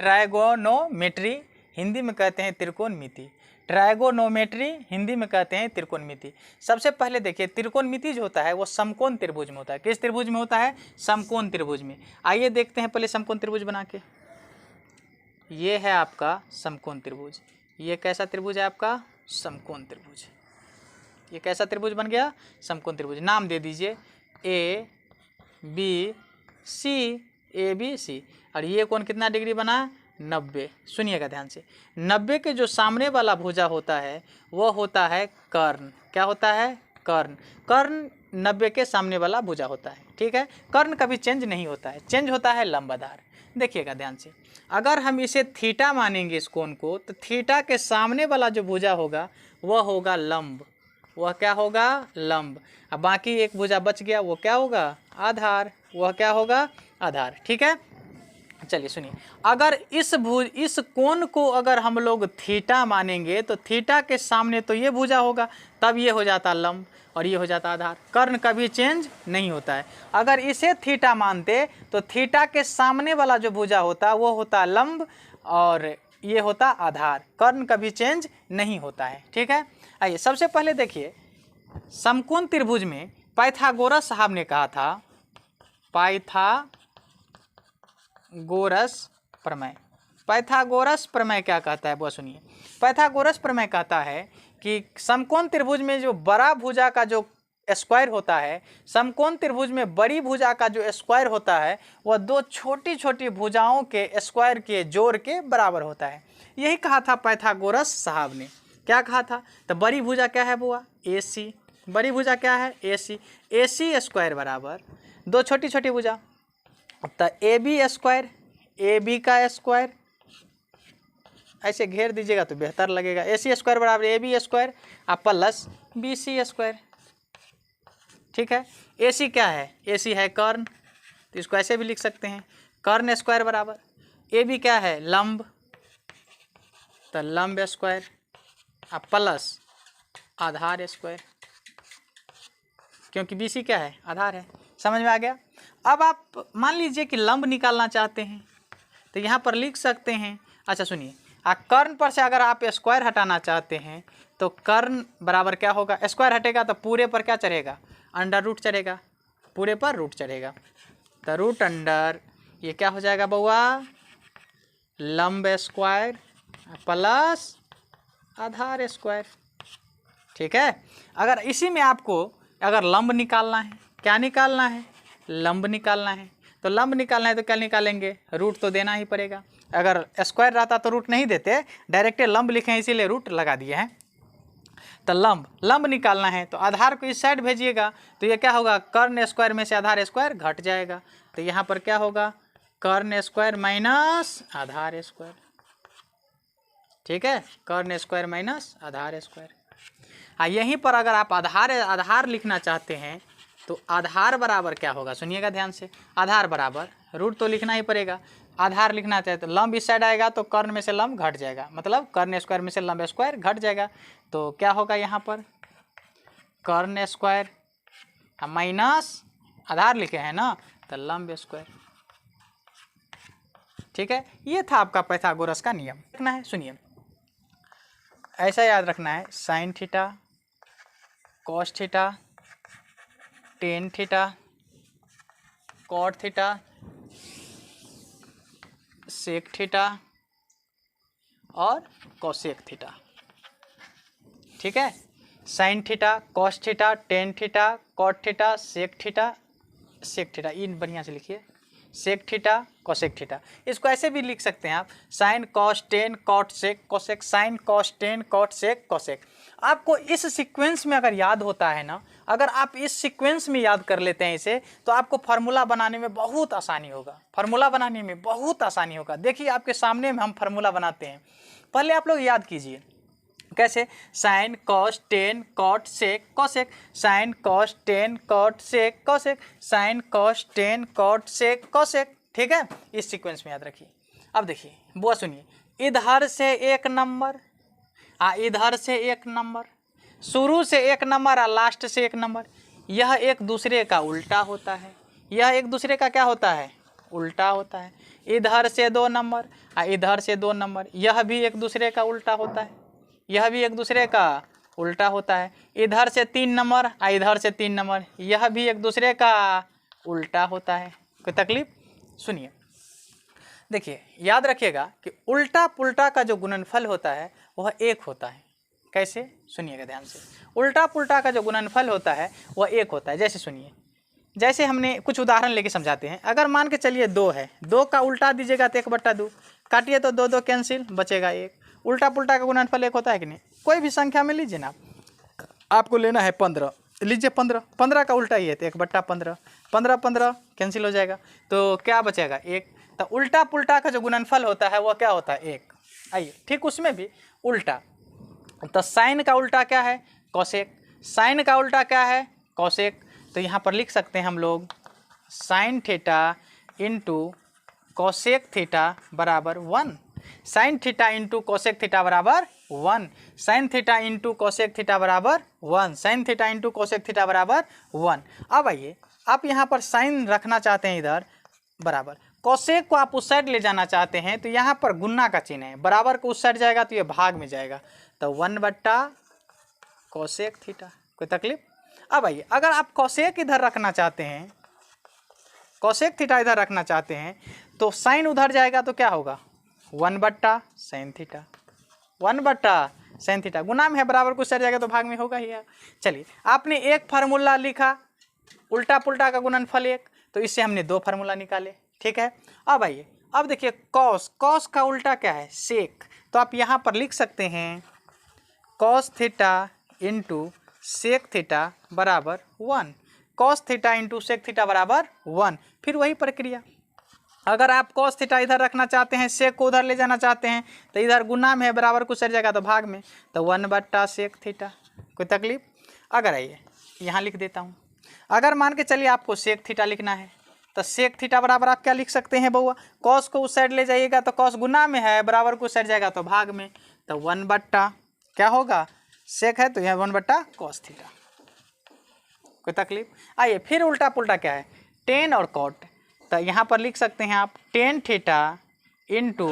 ट्रायगोनोमेट्री हिंदी में कहते हैं त्रिकोणमिति। ट्रायगोनोमेट्री हिंदी में कहते हैं त्रिकोणमिति। सबसे पहले देखिए त्रिकोणमिति जो होता है वो समकोण त्रिभुज में होता है। किस त्रिभुज में होता है? समकोण त्रिभुज में। आइए देखते हैं पहले समकोण त्रिभुज बना के। ये है आपका समकोण त्रिभुज। ये कैसा त्रिभुज है आपका? समकोण त्रिभुज। ये कैसा त्रिभुज बन गया? समकोण त्रिभुज। नाम दे दीजिए A B C, A B C. और ये कोण कितना डिग्री बना? 90। सुनिएगा ध्यान से, 90 के जो सामने वाला भुजा होता है वो होता है कर्ण। क्या होता है? कर्ण। कर्ण 90 के सामने वाला भुजा होता है, ठीक है। कर्ण कभी चेंज नहीं होता है, चेंज होता है लंब आधार। देखिएगा ध्यान से, अगर हम इसे थीटा मानेंगे इस कोण को, तो थीटा के सामने वाला जो भुजा होगा वह होगा लंब। वह क्या होगा? लंब। अब बाकी एक भुजा बच गया, वो क्या होगा? आधार। वह क्या होगा? आधार, ठीक है। चलिए सुनिए, अगर इस कोण को अगर हम लोग थीटा मानेंगे तो थीटा के सामने तो ये भुजा होगा, तब ये हो जाता लंब और ये हो जाता आधार। कर्ण कभी चेंज नहीं होता है। अगर इसे थीटा मानते तो थीटा के सामने वाला जो भुजा होता वो होता लंब और ये होता आधार। कर्ण कभी चेंज नहीं होता है, ठीक है। आइए सबसे पहले देखिए, समकोण त्रिभुज में पाइथागोरस साहब ने कहा था, पाइथागोरस प्रमेय। पाइथागोरस प्रमेय क्या कहता है वो सुनिए। पाइथागोरस प्रमेय कहता है कि समकोण त्रिभुज में जो बड़ा भुजा का जो स्क्वायर होता है, समकोण त्रिभुज में बड़ी भुजा का जो स्क्वायर होता है वह दो छोटी छोटी भुजाओं के स्क्वायर के जोड़ के बराबर होता है। यही कहा था पाइथागोरस साहब ने। क्या कहा था? तो बड़ी भुजा क्या है बुआ? AC। बड़ी भुजा क्या है? AC। AC स्क्वायर बराबर दो छोटी छोटी भुजा, तो AB स्क्वायर, AB का स्क्वायर ऐसे घेर दीजिएगा तो बेहतर लगेगा। AC स्क्वायर बराबर AB स्क्वायर आप प्लस BC स्क्वायर, ठीक है। AC क्या है? AC है कर्ण, तो इसको ऐसे भी लिख सकते हैं, कर्ण स्क्वायर बराबर AB क्या है? लंब, तो लंब स्क्वायर आप प्लस आधार स्क्वायर, क्योंकि BC क्या है? आधार है। समझ में आ गया? अब आप मान लीजिए कि लंब निकालना चाहते हैं तो यहाँ पर लिख सकते हैं। अच्छा सुनिए, कर्ण पर से अगर आप स्क्वायर हटाना चाहते हैं तो कर्ण बराबर क्या होगा? स्क्वायर हटेगा तो पूरे पर क्या चढ़ेगा? अंडर रूट चढ़ेगा, पूरे पर रूट चढ़ेगा, तो रूट अंडर ये क्या हो जाएगा बउआ? लंब स्क्वायर प्लस आधार स्क्वायर, ठीक है। अगर इसी में आपको अगर लंब निकालना है, क्या निकालना है? लंब निकालना है। तो लंब निकालना है तो क्या निकालेंगे? रूट तो देना ही पड़ेगा। अगर स्क्वायर रहता तो रूट नहीं देते, डायरेक्ट लंब लिखे हैं इसीलिए रूट लगा दिए हैं। तो लंब निकालना है तो आधार को इस साइड भेजिएगा, तो ये क्या होगा? कर्ण स्क्वायर में से आधार स्क्वायर घट जाएगा, तो यहाँ पर क्या होगा? कर्ण स्क्वायर माइनस आधार स्क्वायर, ठीक है। कर्ण स्क्वायर माइनस आधार स्क्वायर। यहीं पर अगर आप आधार लिखना चाहते हैं तो आधार बराबर क्या होगा? सुनिएगा ध्यान से, आधार बराबर रूट तो लिखना ही पड़ेगा। आधार लिखना चाहे तो लंब इस साइड आएगा तो कर्ण में से लंब घट जाएगा, मतलब कर्ण स्क्वायर में से लंब स्क्वायर घट जाएगा, तो क्या होगा यहाँ पर? कर्ण स्क्वायर माइनस आधार लिखे हैं ना, तो लंब स्क्वायर, ठीक है। ये था आपका पाइथागोरस का नियम। रखना है, सुनिए ऐसा याद रखना है, sine theta, cos theta, tan theta, cot theta, sec theta और कोसेक थीटा, ठीक है। Sine theta, cos theta, tan theta, cot theta, sec theta, sec theta, इन बढ़िया से लिखिए, सेक थीटा, कोसेक थीटा। इसको ऐसे भी लिख सकते हैं आप, sine cos tan cot sec cosec, sine cos tan cot sec cosec. आपको इस सीक्वेंस में अगर याद होता है ना, अगर आप इस सीक्वेंस में याद कर लेते हैं इसे, तो आपको फार्मूला बनाने में बहुत आसानी होगा। फार्मूला बनाने में बहुत आसानी होगा। देखिए आपके सामने में हम फार्मूला बनाते हैं, पहले आप लोग याद कीजिए कैसे? Sine cos tan cot sec cosec, sine cos tan cot sec cosec, sine cos tan cot sec cosec, ठीक है। इस सीक्वेंस में याद रखिए। अब देखिए वो सुनिए, इधर से एक नंबर, इधर से एक नंबर, शुरू से एक नंबर और लास्ट से एक नंबर, यह एक दूसरे का उल्टा होता है। यह एक दूसरे का क्या होता है? उल्टा होता है। इधर से 2 नंबर और इधर से 2 नंबर, यह भी एक दूसरे का उल्टा होता है, यह भी एक दूसरे का उल्टा होता है। इधर से 3 नंबर और इधर से 3 नंबर, यह भी एक दूसरे का उल्टा होता है। कोई तकलीफ? सुनिए, देखिए याद रखिएगा कि उल्टा पुल्टा का जो गुणनफल होता है वह 1 होता है। कैसे? सुनिएगा ध्यान से। उल्टा पुल्टा का जो गुणनफल होता है वह 1 होता है। जैसे सुनिए, जैसे हमने कुछ उदाहरण लेके समझाते हैं। अगर मान के चलिए 2 है, 2 का उल्टा दीजिएगा तो 1/2, काटिए तो 2 2 कैंसिल, बचेगा 1। उल्टा पुल्टा का गुणनफल 1 होता है कि नहीं? कोई भी संख्या में लीजिए ना, आपको लेना है 15, लीजिए 15, 15 का उल्टा ही है तो 1/15, 15 15 कैंसिल हो जाएगा, तो क्या बचेगा? 1। तो उल्टा पुल्टा का जो गुणनफल होता है वह क्या होता है? 1। आइए ठीक उसमें भी उल्टा, तो साइन का उल्टा क्या है? कोसेक। साइन का उल्टा क्या है? कोसेक। तो यहाँ पर लिख सकते हैं हम लोग sine theta into cosec theta बराबर 1। Sine theta into cosec theta बराबर 1। Sine theta into cosec theta बराबर 1। Sine theta into cosec theta बराबर 1। अब आइए, आप यहाँ पर साइन रखना चाहते हैं इधर बराबर, कोसेक को आप उस साइड ले जाना चाहते हैं तो यहाँ पर गुना का चिन्ह है, बराबर को उस साइड जाएगा तो ये भाग में जाएगा, तो 1 कोसेक थीटा। कोई तकलीफ? अब आइए, अगर आप कोसेक इधर रखना चाहते हैं, कोसेक थीटा इधर रखना चाहते हैं, तो साइन उधर जाएगा तो क्या होगा? 1 साइन थीटा, 1 साइन थीटा। गुना में है, बराबर को साइड जाएगा तो भाग में होगा ही है। चलिए, आपने एक फार्मूला लिखा उल्टा पुल्टा का गुणनफल 1, तो इससे हमने 2 फार्मूला निकाले। ठीक है, अब आइए, अब देखिए कॉस, कॉस का उल्टा क्या है? सेक। तो आप यहाँ पर लिख सकते हैं cos theta into sec theta बराबर 1। Cos theta into sec theta बराबर 1। फिर वही प्रक्रिया, अगर आप कॉस थीटा इधर रखना चाहते हैं, सेक को उधर ले जाना चाहते हैं, तो इधर गुना में है, बराबर को सर जाएगा तो भाग में, तो 1 सेक थीटा। कोई तकलीफ? अगर आइए यहाँ लिख देता हूँ, अगर मान के चलिए आपको सेक थीटा लिखना है, तो सेक थीटा बराबर आप क्या लिख सकते हैं बउआ? कॉस को उस साइड ले जाइएगा तो कॉस गुना में है, बराबर को उस साइड जाएगा तो भाग में, तो 1 क्या होगा? सेक है तो यह 1 कॉस थीटा। कोई तकलीफ? आइए, फिर उल्टा पुल्टा क्या है? टेन और कॉट। तो यहाँ पर लिख सकते हैं आप tan theta into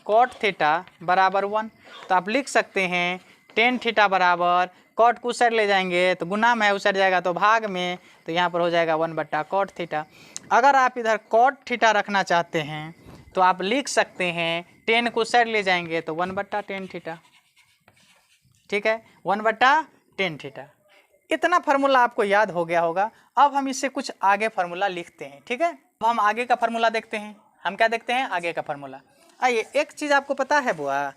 cot theta बराबर 1। तो आप लिख सकते हैं टेन थीटा बराबर, कॉट को उस साइड ले जाएंगे तो गुना में है, उस साइड जाएगा तो भाग में, तो यहाँ पर हो जाएगा 1 कॉट थीटा। अगर आप इधर कॉट थीटा रखना चाहते हैं तो आप लिख सकते हैं टेन को उस साइड ले जाएंगे तो 1/10 थीटा। ठीक है, 1/10 थीटा। इतना फार्मूला आपको याद हो गया होगा। अब हम इससे कुछ आगे फार्मूला लिखते हैं। ठीक है, अब हम आगे का फार्मूला देखते हैं। हम क्या देखते हैं? आगे का फार्मूला। आइए, एक चीज़ आपको पता है बुआ,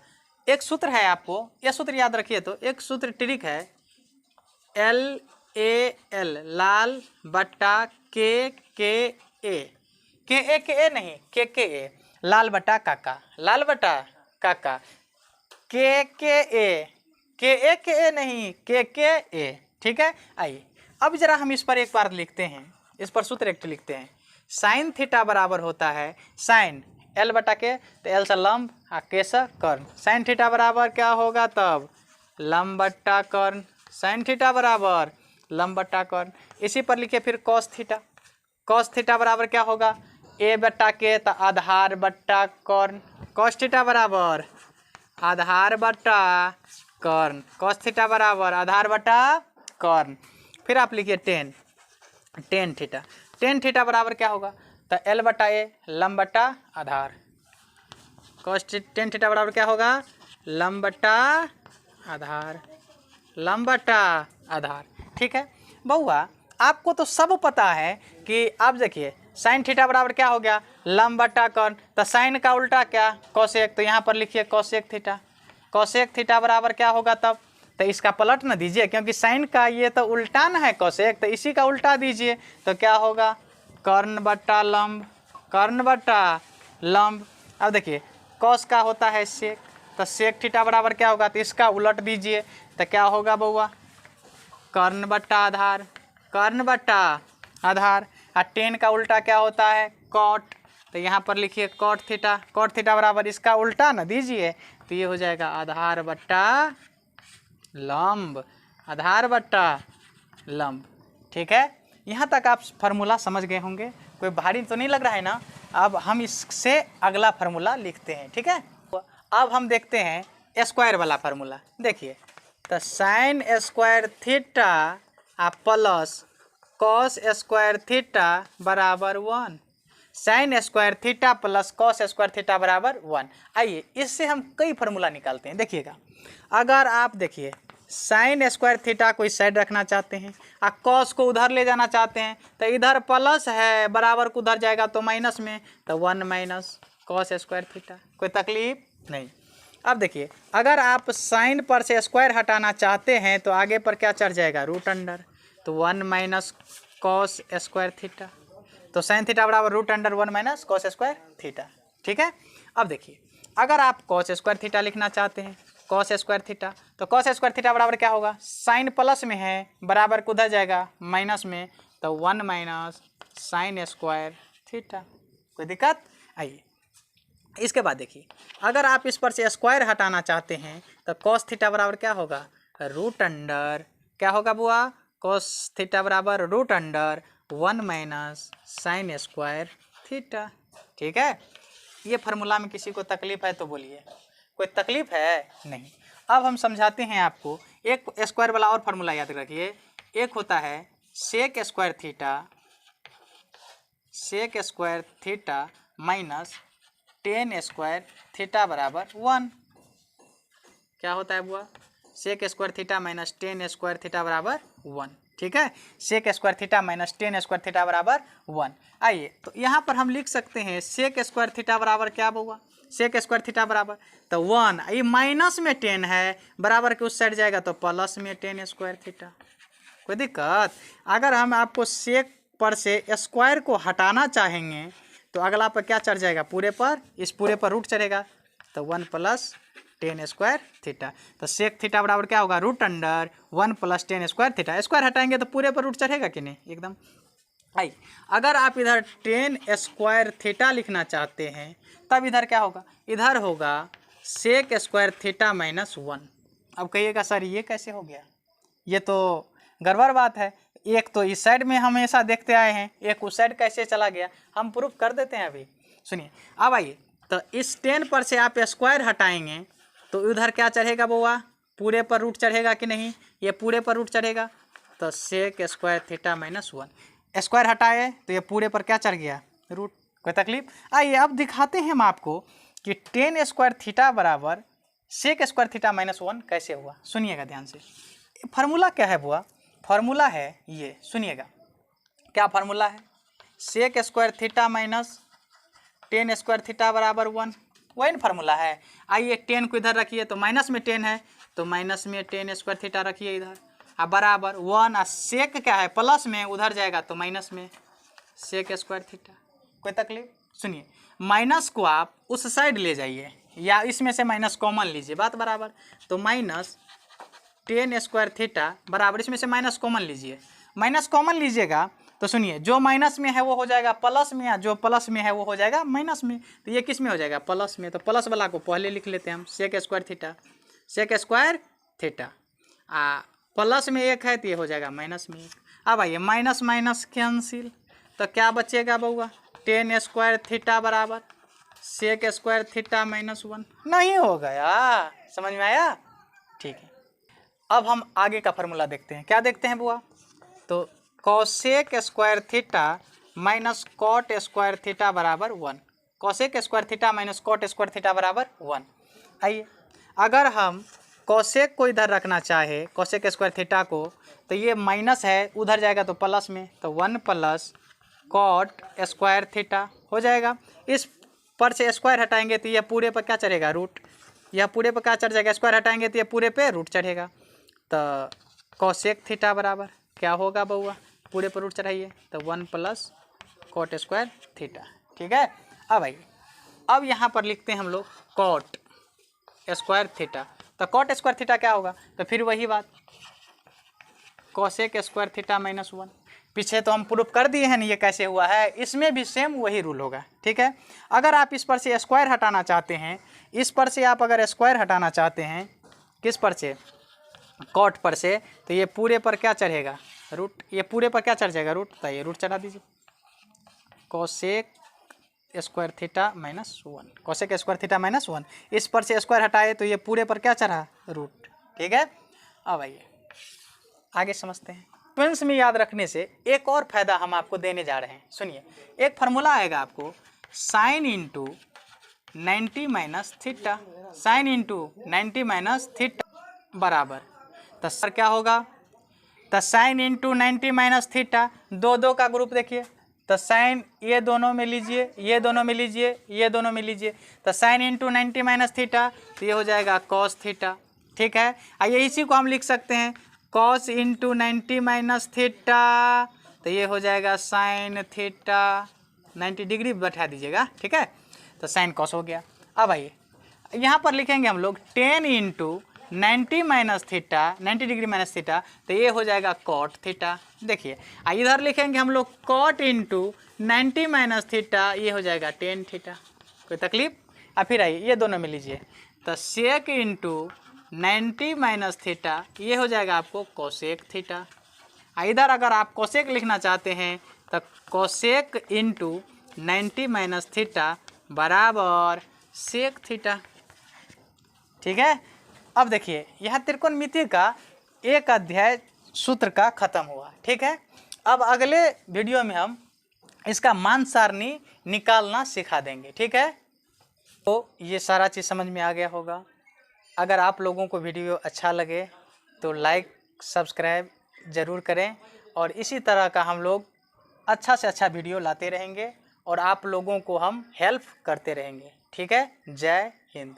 एक सूत्र है, आपको यह सूत्र याद रखिए। तो एक सूत्र ट्रिक है, LAL लाल बट्टा के ए, के ए नहीं, के ए, लाल बट्टा काका, लाल बट्टा काका, के ए नहीं, के ए। ठीक है, आइए अब जरा हम इस पर एक बार लिखते हैं, इस पर सूत्र एक लिखते हैं। साइन थीटा बराबर होता है साइन L/K, तो L से लंब और K से कर्ण। साइन थीटा बराबर क्या होगा तब? लंब बट्टा कर्ण। साइन थीटा बराबर लंब बट्टा कर्ण। इसी पर लिखिए फिर कॉस थीटा। कॉस थीटा बराबर क्या होगा? A/K, तो आधार बट्टा कर्ण। कॉस थीटा बराबर आधार बट्टा कर्ण। कॉस थीटा बराबर आधार बट्टा कर्ण। फिर आप लिखिए टेन थीटा। टेन थीटा बराबर क्या होगा? तो L/A लंब बट्टा आधार। कॉस टेन थीटा बराबर क्या होगा? लंब बट्टा आधार, लंब बट्टा आधार। ठीक है बउआ, आपको तो सब पता है कि आप देखिए साइन थीटा बराबर क्या हो गया? लंब बट्टा कर्ण। तो साइन का उल्टा क्या? कोसेक। तो यहाँ पर लिखिए कोसेक थीटा। कोसेक थीटा बराबर क्या होगा तब? तो इसका पलट न दीजिए, क्योंकि साइन का ये तो उल्टा न है कोसेक, तो इसी का उल्टा दीजिए तो क्या होगा? कर्ण बट्टा लंब, कर्ण बट्टा लंब। अब देखिए कॉस का होता है सेक, तो सेक थीटा बराबर क्या होगा? तो इसका उलट दीजिए तो क्या होगा बउआ? कर्ण बट्टा आधार, कर्ण बट्टा आधार। और टेन का उल्टा क्या होता है? कॉट। तो यहाँ पर लिखिए कॉट थीटा। कॉट थीटा बराबर इसका उल्टा न दीजिए तो ये हो जाएगा आधार बट्टा लंब, आधार बट्टा लंब। ठीक है, यहाँ तक आप फार्मूला समझ गए होंगे। कोई भारी तो नहीं लग रहा है ना? अब हम इससे अगला फार्मूला लिखते हैं, ठीक है। अब हम देखते हैं स्क्वायर वाला फार्मूला। देखिए, तो sign square theta plus cos square theta बराबर 1। Sign square theta plus cos square theta बराबर 1। आइए इससे हम कई फार्मूला निकालते हैं। देखिएगा, अगर आप देखिए साइन स्क्वायर थीटा को इस साइड रखना चाहते हैं और कॉस को उधर ले जाना चाहते हैं, तो इधर प्लस है, बराबर को उधर जाएगा तो माइनस में, तो 1 माइनस कॉस स्क्वायर थीटा। कोई तकलीफ नहीं। अब देखिए, अगर आप साइन पर से स्क्वायर हटाना चाहते हैं तो आगे पर क्या चढ़ जाएगा, रूट अंडर, तो 1 माइनस कॉस स्क्वायर थीटा। तो साइन थीटा बराबर root under 1 minus cos square theta, ठीक है। अब देखिए, अगर आप कॉस स्क्वायर थीटा लिखना चाहते हैं, कॉस स्क्वायर थीटा, तो कॉस स्क्वायर थीटा बराबर क्या होगा, साइन प्लस में है, बराबर को उधर जाएगा माइनस में, तो 1 माइनस साइन स्क्वायर थीटा। कोई दिक्कत? आइए इसके बाद देखिए, अगर आप इस पर से स्क्वायर हटाना चाहते हैं तो कॉस थीटा बराबर क्या होगा, रूट अंडर, क्या होगा बुआ, कॉस थीटा बराबर root under 1 minus sine square theta, ठीक है। ये फार्मूला में किसी को तकलीफ है तो बोलिए, कोई तकलीफ है नहीं। अब हम समझाते हैं आपको, एक स्क्वायर वाला और फार्मूला याद रखिए। एक होता है sec square theta minus tan square theta बराबर 1। क्या होता है बुआ, sec square theta minus tan square theta बराबर 1, ठीक है। Sec square theta minus tan square theta बराबर 1। आइए तो यहाँ पर हम लिख सकते हैं सेक स्क्वायर थीटा बराबर क्या होगा, सेक स्क्वायर थीटा बराबर तो 1, ये माइनस में 10 है, बराबर के उस साइड जाएगा तो प्लस में टेन स्क्वायर थीटा। कोई दिक्कत? अगर हम आपको सेक पर से स्क्वायर को हटाना चाहेंगे तो अगला पर क्या चढ़ जाएगा, पूरे पर, इस पूरे पर रूट चढ़ेगा, तो 1 प्लस टेन स्क्वायर थीटा। तो सेक थीटा बराबर क्या होगा, root under 1 plus tan square theta. Square हटाएंगे तो पूरे पर रूट चढ़ेगा कि नहीं, एकदम। आई अगर आप इधर टेन स्क्वायर थीटा लिखना चाहते हैं तब इधर क्या होगा, इधर होगा सेक स्क्वायर थीटा माइनस 1। अब कहिएगा सर ये कैसे हो गया, ये तो गड़बड़ बात है। एक तो इस साइड में हमेशा देखते आए हैं, एक उस साइड कैसे चला गया, हम प्रूफ कर देते हैं अभी। सुनिए, अब आइए, तो इस 10 पर से आप स्क्वायर हटाएंगे तो उधर क्या चढ़ेगा बुआ, पूरे पर रूट चढ़ेगा कि नहीं, ये पूरे पर रूट चढ़ेगा, तो sec square theta minus 1। Square हटाए तो ये पूरे पर क्या चढ़ गया, रूट। कोई तकलीफ? आइए अब दिखाते हैं हम आपको कि टेन स्क्वायर थीटा बराबर सेक स्क्वायर थीटा माइनस 1 कैसे हुआ। सुनिएगा ध्यान से, फार्मूला क्या है बुआ, फार्मूला है ये, सुनिएगा क्या फार्मूला है, sec square theta minus tan square theta बराबर 1, वही ना फार्मूला है। आइए 10 को इधर रखिए तो माइनस में 10 है, तो माइनस में टेन स्क्वायर थीटा रखिए इधर, अब बराबर 1, और सेक क्या है प्लस में, उधर जाएगा तो माइनस में सेक स्क्वायर थीटा। कोई तकलीफ? सुनिए, माइनस को आप उस साइड ले जाइए या इसमें से माइनस कॉमन लीजिए, बात बराबर, तो माइनस टेन स्क्वायर थीटा बराबर, इसमें से माइनस कॉमन लीजिए, माइनस कॉमन लीजिएगा तो सुनिए जो माइनस में है वो हो जाएगा प्लस में, या जो प्लस में है वो हो जाएगा माइनस में, तो ये किस में हो जाएगा, प्लस में। तो प्लस वाला को पहले लिख लेते हैं हम, sec square theta, sec square theta, plus में 1 है तो ये हो जाएगा माइनस में 1। अब आइए माइनस माइनस कैंसिल, तो क्या बचेगा बउआ, टेन स्क्वायर थीटा बराबर सेक स्क्वायर थीटा माइनस 1। नहीं हो गया, समझ में आया? ठीक है, अब हम आगे का फार्मूला देखते हैं। क्या देखते हैं बुआ, तो cosec square theta minus cot square theta बराबर 1, cosec square theta minus cot square theta बराबर 1। आइए अगर हम कॉसेक को इधर रखना चाहे, कॉसेक स्क्वायर थीटा को, तो ये माइनस है, उधर जाएगा तो प्लस में, तो 1 प्लस कॉट स्क्वायर थीटा हो जाएगा। इस पर से स्क्वायर हटाएंगे तो यह पूरे पर क्या चढ़ेगा, रूट, यह पूरे पर क्या चढ़ जाएगा, स्क्वायर हटाएंगे तो यह पूरे पे रूट चढ़ेगा, तो कॉसेक थीटा बराबर क्या होगा बउआ, पूरे पर रूट चढ़ाइए, तो 1 प्लस कॉट स्क्वायर थीटा, ठीक है। अब आइए, अब यहाँ पर लिखते हैं हम लोग कॉट स्क्वायर थीटा, तो कॉट स्क्वायर थीटा क्या होगा, तो फिर वही बात, कॉसेक स्क्वायर थीटा माइनस 1। पीछे तो हम प्रूफ कर दिए हैं ना ये कैसे हुआ है, इसमें भी सेम वही रूल होगा, ठीक है। अगर आप इस पर से स्क्वायर हटाना चाहते हैं, इस पर से आप अगर स्क्वायर हटाना चाहते हैं, किस पर से, कॉट पर से, तो ये पूरे पर क्या चढ़ेगा, रूट, ये पूरे पर क्या चढ़ जाएगा, रूट, तो ये रूट चढ़ा दीजिए, cosec square theta minus 1, cosec square theta minus 1। इस पर से स्क्वायर हटाए तो ये पूरे पर क्या चढ़ा, रूट। ठीक है, अब आइए आगे समझते हैं। ट्विंस में याद रखने से एक और फायदा हम आपको देने जा रहे हैं। सुनिए, एक फार्मूला आएगा आपको, sine into 90 minus theta, sine into 90 minus theta बराबर, तो सर क्या होगा, तो साइन इंटू 90 माइनस थीटा, दो दो का ग्रुप देखिए, तो साइन ये दोनों में लीजिए, ये दोनों में लीजिए, ये दोनों में लीजिए, तो साइन इंटू 90 माइनस थीटा, तो ये हो जाएगा कॉस थीटा। ठीक है, आइए इसी को हम लिख सकते हैं कॉस इंटू 90 माइनस थीटा, तो ये हो जाएगा साइन थीटा, 90 डिग्री बैठा दीजिएगा। ठीक है, तो साइन कॉस हो गया। अब आइए यहाँ पर लिखेंगे हम लोग 10 into 90 minus theta, 90 degree minus theta, तो ये हो जाएगा कॉट थीटा। देखिए इधर लिखेंगे हम लोग कॉट इंटू 90 माइनस थीटा, ये हो जाएगा 10 थीटा। कोई तकलीफ? अब फिर आइए ये दोनों में लीजिए, तो सेक इंटू 90 माइनस थीटा, ये हो जाएगा आपको कोसेक थीटा। इधर अगर आप कोसेक लिखना चाहते हैं तो कोसेक इंटू 90 माइनस थीटा बराबर सेक थीटा। ठीक है, अब देखिए यहाँ त्रिकोणमिति का एक अध्याय सूत्र का खत्म हुआ। ठीक है, अब अगले वीडियो में हम इसका मान सारणी निकालना सिखा देंगे। ठीक है, तो ये सारा चीज़ समझ में आ गया होगा। अगर आप लोगों को वीडियो अच्छा लगे तो लाइक सब्सक्राइब ज़रूर करें, और इसी तरह का हम लोग अच्छा से अच्छा वीडियो लाते रहेंगे और आप लोगों को हम हेल्प करते रहेंगे। ठीक है, जय हिंद।